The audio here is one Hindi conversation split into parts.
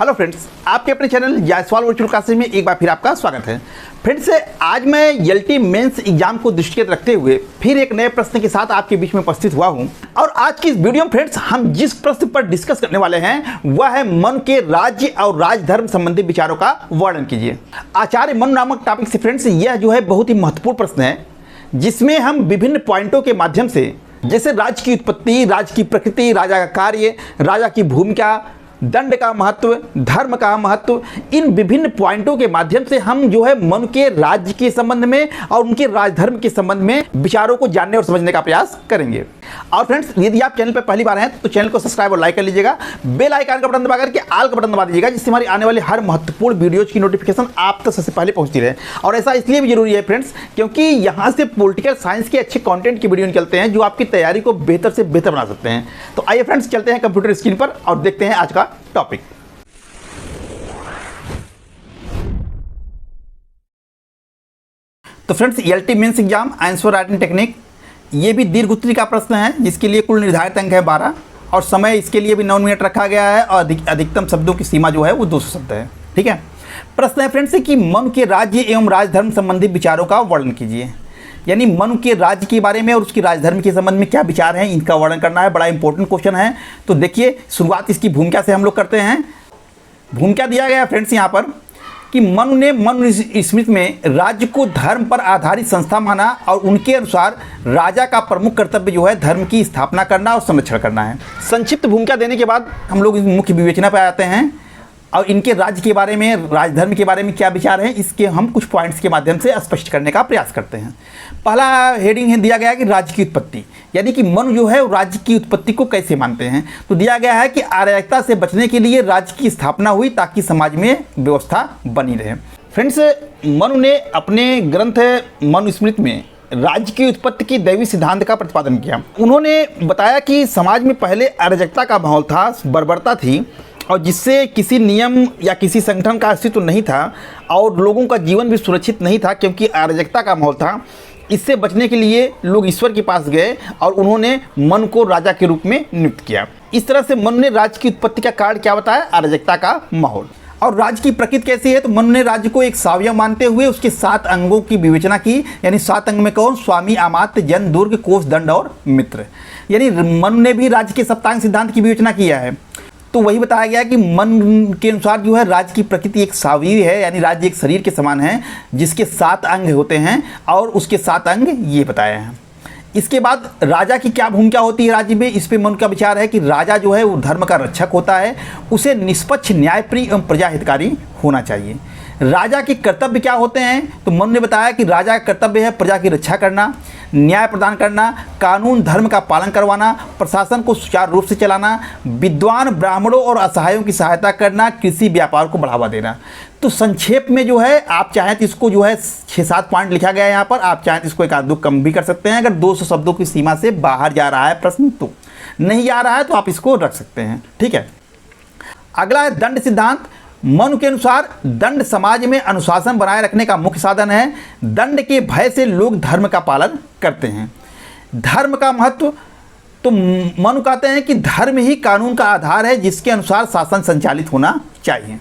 हेलो फ्रेंड्स, आपके अपने चैनल जायसवाल वर्चुअल क्लासेस में एक बार फिर आपका स्वागत है। फ्रेंड्स, आज मैं एलटी मेंस एग्जाम को दृष्टिगत रखते हुए फिर एक नए प्रश्न के साथ आपके बीच में उपस्थित हुआ हूं। और आज की इस वीडियो में फ्रेंड्स हम जिस प्रश्न पर डिस्कस करने वाले हैं वह है मनु के राज्य और राजधर्म संबंधी विचारों का वर्णन कीजिए। आचार्य मनु नामक टॉपिक से फ्रेंड्स यह जो है बहुत ही महत्वपूर्ण प्रश्न है, जिसमें हम विभिन्न पॉइंटों के माध्यम से जैसे राज्य की उत्पत्ति, राज्य की प्रकृति, राजा का कार्य, राजा की भूमिका, दंड का महत्व, धर्म का महत्व, इन विभिन्न पॉइंटों के माध्यम से हम जो है मनु के राज्य के संबंध में और उनके राजधर्म के संबंध में विचारों को जानने और समझने का प्रयास करेंगे। और फ्रेंड्स, यदि आप चैनल पर पहली बार हैं तो चैनल को सब्सक्राइब और लाइक कर लीजिएगा। बेल आइकन का बटन दबा करके ऑल का बटन दबा दीजिएगा, जिससे हमारी आने वाली हर महत्वपूर्ण वीडियोज की नोटिफिकेशन आप तक सबसे पहले पहुंचती रहे। और ऐसा इसलिए भी जरूरी है फ्रेंड्स, क्योंकि यहाँ से पॉलिटिकल साइंस के अच्छे कंटेंट की वीडियो निकलते हैं जो आपकी तैयारी को बेहतर से बेहतर बना सकते हैं। तो आइए फ्रेंड्स, चलते हैं कंप्यूटर स्क्रीन पर और देखते हैं आज का टॉपिक। तो friends, LT mains exam answer writing technique, ये भी दीर्घ उत्तरी का प्रश्न है, जिसके लिए कुल निर्धारित अंक है 12 और समय इसके लिए भी 9 मिनट रखा गया है और अधिकतम शब्दों की सीमा जो है वो 200 शब्द है। ठीक है। प्रश्न है फ्रेंड्स कि मनु के राज्य एवं राजधर्म संबंधी विचारों का वर्णन कीजिए। यानी मनु के राज्य के बारे में और उसकी राजधर्म के संबंध में क्या विचार हैं, इनका वर्णन करना है। बड़ा इंपॉर्टेंट क्वेश्चन है। तो देखिए, शुरुआत इसकी भूमिका से हम लोग करते हैं। भूमिका दिया गया फ्रेंड्स यहाँ पर कि मनु ने मनुस्मृति में राज्य को धर्म पर आधारित संस्था माना और उनके अनुसार राजा का प्रमुख कर्तव्य जो है धर्म की स्थापना करना और संरक्षण करना है। संक्षिप्त भूमिका देने के बाद हम लोग मुख्य विवेचना पर आते हैं और इनके राज्य के बारे में, राजधर्म के बारे में क्या विचार है, इसके हम कुछ पॉइंट्स के माध्यम से स्पष्ट करने का प्रयास करते हैं। पहला हेडिंग दिया गया है कि राज्य की उत्पत्ति, यानी कि मनु जो है राज्य की उत्पत्ति को कैसे मानते हैं। तो दिया गया है कि अराजकता से बचने के लिए राज्य की स्थापना हुई ताकि समाज में व्यवस्था बनी रहे। फ्रेंड्स, मनु ने अपने ग्रंथ मनुस्मृति में राज्य की उत्पत्ति की दैवी सिद्धांत का प्रतिपादन किया। उन्होंने बताया कि समाज में पहले अराजकता का माहौल था, बर्बरता थी और जिससे किसी नियम या किसी संगठन का अस्तित्व नहीं था और लोगों का जीवन भी सुरक्षित नहीं था, क्योंकि अराजकता का माहौल था। इससे बचने के लिए लोग ईश्वर के पास गए और उन्होंने मनु को राजा के रूप में नियुक्त किया। इस तरह से मनु ने राज्य की उत्पत्ति का कारण क्या बताया? अराजकता का माहौल। और राज्य की प्रकृति कैसी है? तो मनु ने राज्य को एक सावयव मानते हुए उसके 7 अंगों की विवेचना की। यानी 7 अंग में कौन? स्वामी, अमात्य, जन, दुर्ग, कोष, दंड और मित्र। यानी मनु ने भी राज्य के सप्तांग सिद्धांत की विवेचना किया है। तो वही बताया गया कि मनु के अनुसार जो है राज्य की प्रकृति एक सावयव है, यानी राज्य एक शरीर के समान है जिसके 7 अंग होते हैं और उसके 7 अंग ये बताए हैं। इसके बाद राजा की क्या भूमिका होती है राज्य में, इस पे मनु का विचार है कि राजा जो है वो धर्म का रक्षक होता है, उसे निष्पक्ष, न्यायप्रिय एवं प्रजाहितकारी होना चाहिए। राजा के कर्तव्य क्या होते हैं? तो मनु ने बताया कि राजा का कर्तव्य है प्रजा की रक्षा करना, न्याय प्रदान करना, कानून धर्म का पालन करवाना, प्रशासन को सुचारू रूप से चलाना, विद्वान ब्राह्मणों और असहायों की सहायता करना, कृषि व्यापार को बढ़ावा देना। तो संक्षेप में जो है, आप चाहें तो इसको जो है 6-7 पॉइंट लिखा गया है यहाँ पर, आप चाहें तो इसको एक आध दो कम भी कर सकते हैं। अगर 200 शब्दों की सीमा से बाहर जा रहा है प्रश्न, तो नहीं जा रहा है तो आप इसको रख सकते हैं। ठीक है। अगला है दंड सिद्धांत। मनु के अनुसार दंड समाज में अनुशासन बनाए रखने का मुख्य साधन है। दंड के भय से लोग धर्म का पालन करते हैं। धर्म का महत्व, तो मनु कहते हैं कि धर्म ही कानून का आधार है जिसके अनुसार शासन संचालित होना चाहिए।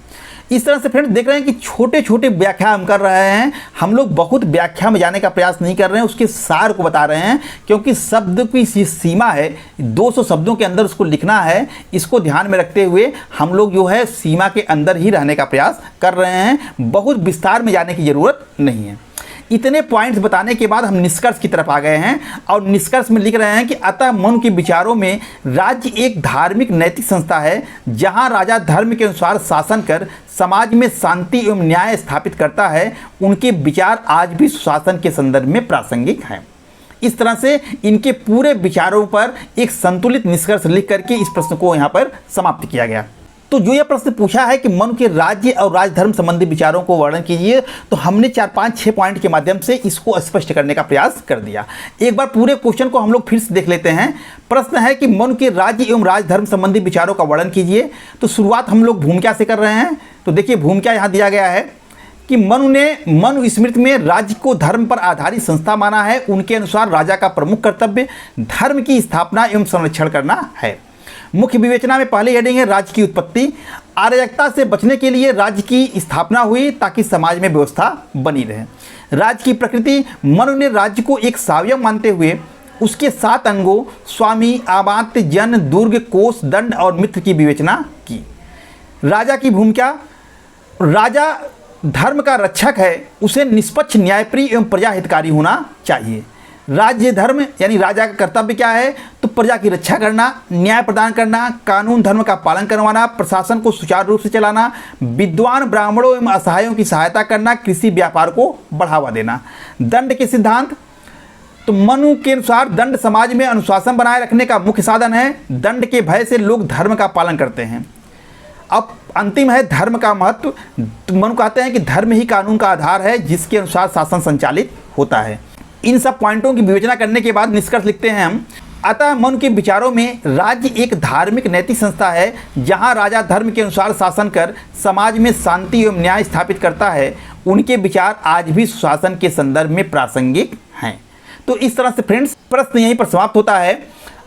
इस तरह से फ्रेंड्स देख रहे हैं कि छोटे छोटे व्याख्या हम कर रहे हैं। हम लोग बहुत व्याख्या में जाने का प्रयास नहीं कर रहे हैं, उसके सार को बता रहे हैं, क्योंकि शब्द की सीमा है 200 शब्दों के अंदर उसको लिखना है। इसको ध्यान में रखते हुए हम लोग जो है सीमा के अंदर ही रहने का प्रयास कर रहे हैं, बहुत विस्तार में जाने की ज़रूरत नहीं है। इतने पॉइंट्स बताने के बाद हम निष्कर्ष की तरफ आ गए हैं और निष्कर्ष में लिख रहे हैं कि अतः मनु के विचारों में राज्य एक धार्मिक नैतिक संस्था है जहां राजा धर्म के अनुसार शासन कर समाज में शांति एवं न्याय स्थापित करता है। उनके विचार आज भी सुशासन के संदर्भ में प्रासंगिक हैं। इस तरह से इनके पूरे विचारों पर एक संतुलित निष्कर्ष लिख करके इस प्रश्न को यहाँ पर समाप्त किया गया। तो जो यह प्रश्न पूछा है कि मनु के राज्य और राजधर्म संबंधी विचारों को वर्णन कीजिए, तो हमने 4-5-6 पॉइंट के माध्यम से इसको स्पष्ट करने का प्रयास कर दिया। एक बार पूरे क्वेश्चन को हम लोग फिर से देख लेते हैं। प्रश्न है कि मनु के राज्य एवं राजधर्म संबंधी विचारों का वर्णन कीजिए। तो शुरुआत हम लोग भूमिका से कर रहे हैं। तो देखिए, भूमिका यहाँ दिया गया है कि मनु ने मनुस्मृति में राज्य को धर्म पर आधारित संस्था माना है। उनके अनुसार राजा का प्रमुख कर्तव्य धर्म की स्थापना एवं संरक्षण करना है। मुख्य विवेचना में पहली हेडिंग है राज्य की उत्पत्ति। अराजकता से बचने के लिए राज्य की स्थापना हुई ताकि समाज में व्यवस्था बनी रहे। राज्य की प्रकृति, मनु ने राज्य को एक सावयव मानते हुए उसके 7 अंगों स्वामी, अमात्य, जन, दुर्ग, कोष, दंड और मित्र की विवेचना की। राजा की भूमिका, राजा धर्म का रक्षक है, उसे निष्पक्ष, न्यायप्रिय एवं प्रजा हितकारी होना चाहिए। राज्य धर्म यानी राजा का कर्तव्य क्या है, तो प्रजा की रक्षा करना, न्याय प्रदान करना, कानून धर्म का पालन करवाना, प्रशासन को सुचारू रूप से चलाना, विद्वान ब्राह्मणों एवं असहायों की सहायता करना, कृषि व्यापार को बढ़ावा देना। दंड के सिद्धांत, तो मनु के अनुसार दंड समाज में अनुशासन बनाए रखने का मुख्य साधन है। दंड के भय से लोग धर्म का पालन करते हैं। अब अंतिम है धर्म का महत्व। मनु कहते हैं कि धर्म ही कानून का आधार है जिसके अनुसार शासन संचालित होता है। इन सब पॉइंटों की विवेचना करने के बाद निष्कर्ष लिखते हैं हम। अतः मनु के विचारों में राज्य एक धार्मिक नैतिक संस्था है जहां राजा धर्म के अनुसार शासन कर समाज में शांति एवं न्याय स्थापित करता है। उनके विचार आज भी सुशासन के संदर्भ में प्रासंगिक हैं। तो इस तरह से फ्रेंड्स प्रश्न यहीं पर समाप्त होता है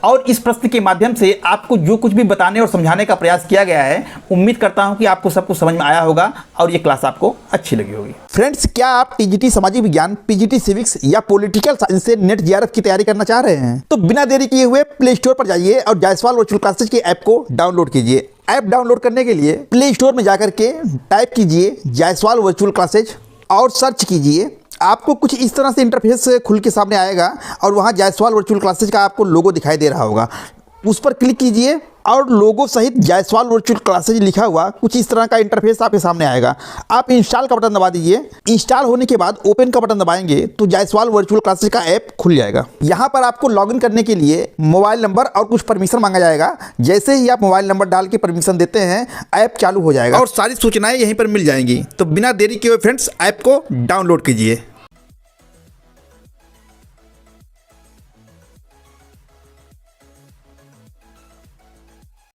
और इस प्रश्न के माध्यम से आपको जो कुछ भी बताने और समझाने का प्रयास किया गया है, उम्मीद करता हूं कि आपको सब कुछ समझ में आया होगा और ये क्लास आपको अच्छी लगी होगी। फ्रेंड्स, क्या आप टीजीटी सामाजिक विज्ञान, पीजीटी सिविक्स या पॉलिटिकल साइंस से नेट जीआरएफ की तैयारी करना चाह रहे हैं? तो बिना देरी किए हुए प्ले स्टोर पर जाइए और जायसवाल वर्चुअल क्लासेज के ऐप को डाउनलोड कीजिए। ऐप डाउनलोड करने के लिए प्ले स्टोर में जाकर के टाइप कीजिए जायसवाल वर्चुअल क्लासेज और सर्च कीजिए। आपको कुछ इस तरह से इंटरफेस खुल के सामने आएगा और वहाँ जायसवाल वर्चुअल क्लासेज का आपको लोगो दिखाई दे रहा होगा। उस पर क्लिक कीजिए और लोगो सहित जायसवाल वर्चुअल क्लासेज लिखा हुआ कुछ इस तरह का इंटरफेस आपके सामने आएगा। आप इंस्टॉल का बटन दबा दीजिए। इंस्टॉल होने के बाद ओपन का बटन दबाएंगे तो जायसवाल वर्चुअल क्लासेज का ऐप खुल जाएगा। यहाँ पर आपको लॉगिन करने के लिए मोबाइल नंबर और कुछ परमिशन मांगा जाएगा। जैसे ही आप मोबाइल नंबर डाल के परमिशन देते हैं, ऐप चालू हो जाएगा और सारी सूचनाएं यहीं पर मिल जाएंगी। तो बिना देरी किए हुए फ्रेंड्स ऐप को डाउनलोड कीजिए।